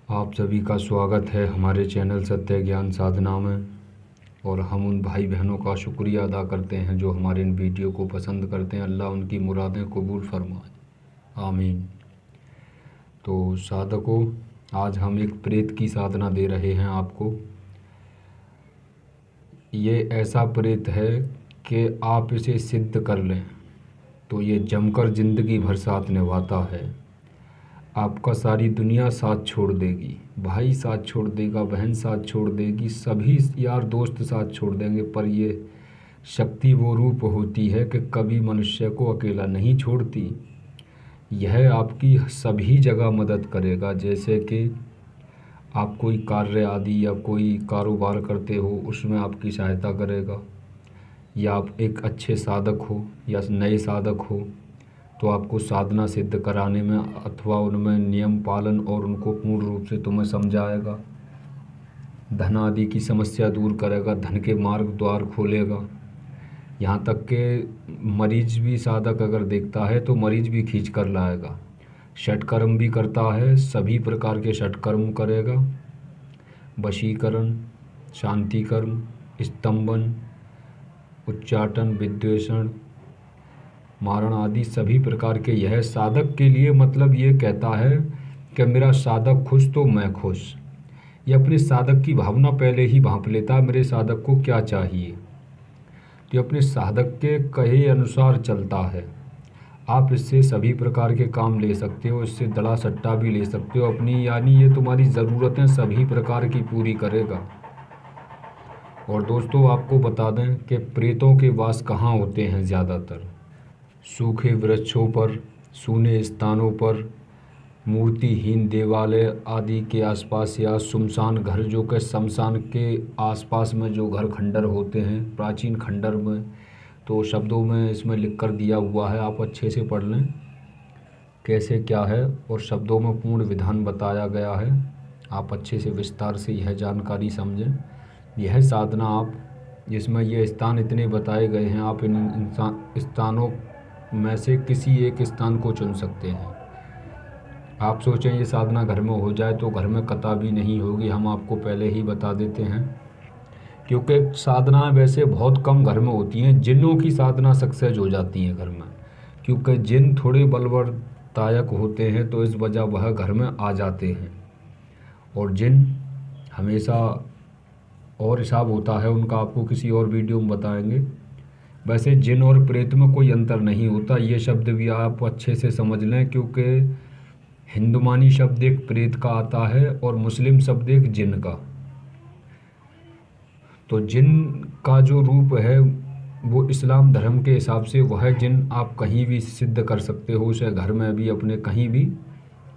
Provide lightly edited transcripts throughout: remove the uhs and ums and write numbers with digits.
आप सभी का स्वागत है हमारे चैनल सत्य ज्ञान साधना में। और हम उन भाई बहनों का शुक्रिया अदा करते हैं जो हमारे इन वीडियो को पसंद करते हैं। अल्लाह उनकी मुरादें कबूल फरमाए, आमीन। तो साधकों, आज हम एक प्रेत की साधना दे रहे हैं आपको। ये ऐसा प्रेत है कि आप इसे सिद्ध कर लें तो ये जमकर ज़िंदगी भर साथ निभाता है। आपका सारी दुनिया साथ छोड़ देगी, भाई साथ छोड़ देगा, बहन साथ छोड़ देगी, सभी यार दोस्त साथ छोड़ देंगे, पर ये शक्ति वो रूप होती है कि कभी मनुष्य को अकेला नहीं छोड़ती। यह आपकी सभी जगह मदद करेगा। जैसे कि आप कोई कार्य आदि या कोई कारोबार करते हो, उसमें आपकी सहायता करेगा, या आप एक अच्छे साधक हो या नए साधक हो तो आपको साधना सिद्ध कराने में अथवा उनमें नियम पालन और उनको पूर्ण रूप से तुम्हें समझाएगा। धन आदि की समस्या दूर करेगा, धन के मार्ग द्वार खोलेगा। यहाँ तक कि मरीज भी साधक अगर देखता है तो मरीज भी खींच कर लाएगा। षटकर्म भी करता है, सभी प्रकार के षटकर्म करेगा। वशीकरण, शांतिकर्म, स्तंभन, उच्चाटन, विद्वेषण, मारण आदि सभी प्रकार के यह साधक के लिए मतलब ये कहता है कि मेरा साधक खुश तो मैं खुश। ये अपने साधक की भावना पहले ही भांप लेता है, मेरे साधक को क्या चाहिए, तो ये अपने साधक के कहे अनुसार चलता है। आप इससे सभी प्रकार के काम ले सकते हो, इससे दड़ा सट्टा भी ले सकते हो अपनी, यानी ये तुम्हारी ज़रूरतें सभी प्रकार की पूरी करेगा। और दोस्तों, आपको बता दें कि प्रेतों के वास कहाँ होते हैं ज़्यादातर? सूखे वृक्षों पर, सूने स्थानों पर, मूर्तिहीन देवालय आदि के आसपास, या सुनसान घर जो कि शमशान के आसपास में जो घर खंडर होते हैं, प्राचीन खंडर में। तो शब्दों में इसमें लिख कर दिया हुआ है, आप अच्छे से पढ़ लें कैसे क्या है, और शब्दों में पूर्ण विधान बताया गया है। आप अच्छे से विस्तार से यह जानकारी समझें। यह साधना आप, जिसमें ये स्थान इतने बताए गए हैं, आप इन स्थानों में से किसी एक स्थान को चुन सकते हैं। आप सोचें ये साधना घर में हो जाए तो घर में कथा भी नहीं होगी, हम आपको पहले ही बता देते हैं। क्योंकि साधनाएं वैसे बहुत कम घर में होती हैं, जिन्नों की साधना सक्सेस हो जाती है घर में, क्योंकि जिन थोड़े बलवरदायक होते हैं तो इस वजह वह घर में आ जाते हैं। और जिन हमेशा और हिसाब होता है उनका आपको किसी और वीडियो में बताएंगे। वैसे जिन और प्रेत में कोई अंतर नहीं होता, ये शब्द भी आप अच्छे से समझ लें, क्योंकि हिंदुमानी शब्द एक प्रेत का आता है और मुस्लिम शब्द एक जिन का। तो जिन का जो रूप है वो इस्लाम धर्म के हिसाब से वह जिन आप कहीं भी सिद्ध कर सकते हो, उसे घर में भी, अपने कहीं भी।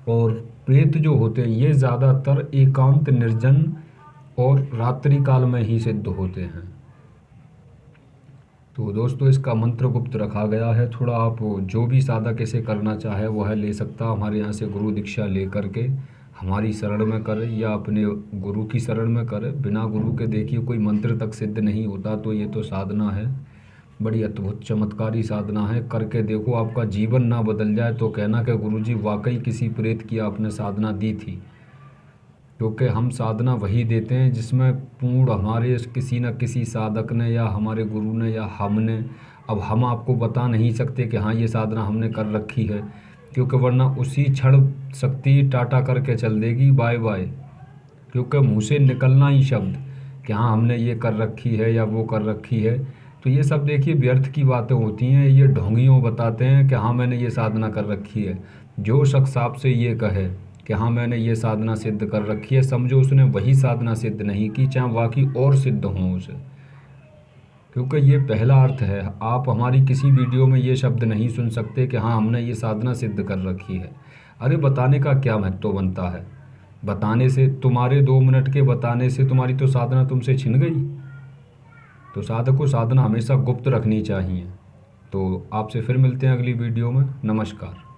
और प्रेत जो होते हैं ये ज़्यादातर एकांत, निर्जन और रात्रि काल में ही सिद्ध होते हैं। तो दोस्तों, इसका मंत्र गुप्त रखा गया है थोड़ा। आप जो भी साधक इसे करना चाहे वह ले सकता, हमारे यहाँ से गुरु दीक्षा ले करके हमारी शरण में करे या अपने गुरु की शरण में करे। बिना गुरु के देखिए कोई मंत्र तक सिद्ध नहीं होता। तो ये तो साधना है, बड़ी अद्भुत चमत्कारी साधना है। करके देखो, आपका जीवन ना बदल जाए तो कहना कि गुरुजी वाकई किसी प्रेत की आपने साधना दी थी। क्योंकि हम साधना वही देते हैं जिसमें पूर्ण हमारे किसी न किसी साधक ने या हमारे गुरु ने या हमने, अब हम आपको बता नहीं सकते कि हाँ ये साधना हमने कर रखी है, क्योंकि वरना उसी क्षण शक्ति टाटा करके चल देगी, बाय बाय। क्योंकि मुँह से निकलना ही शब्द कि हाँ हमने ये कर रखी है या वो कर रखी है, तो ये सब देखिए व्यर्थ की बातें होती हैं। ये ढोंगियों बताते हैं कि हाँ मैंने ये साधना कर रखी है। जो शख्स आपसे ये कहे कि हाँ मैंने ये साधना सिद्ध कर रखी है, समझो उसने वही साधना सिद्ध नहीं की, चाहे बाकी और सिद्ध हों उसे। क्योंकि ये पहला अर्थ है। आप हमारी किसी वीडियो में ये शब्द नहीं सुन सकते कि हाँ हमने ये साधना सिद्ध कर रखी है। अरे बताने का क्या महत्व बनता है? बताने से, तुम्हारे 2 मिनट के बताने से तुम्हारी तो साधना तुमसे छिन गई। तो साधक को साधना हमेशा गुप्त रखनी चाहिए। तो आपसे फिर मिलते हैं अगली वीडियो में। नमस्कार।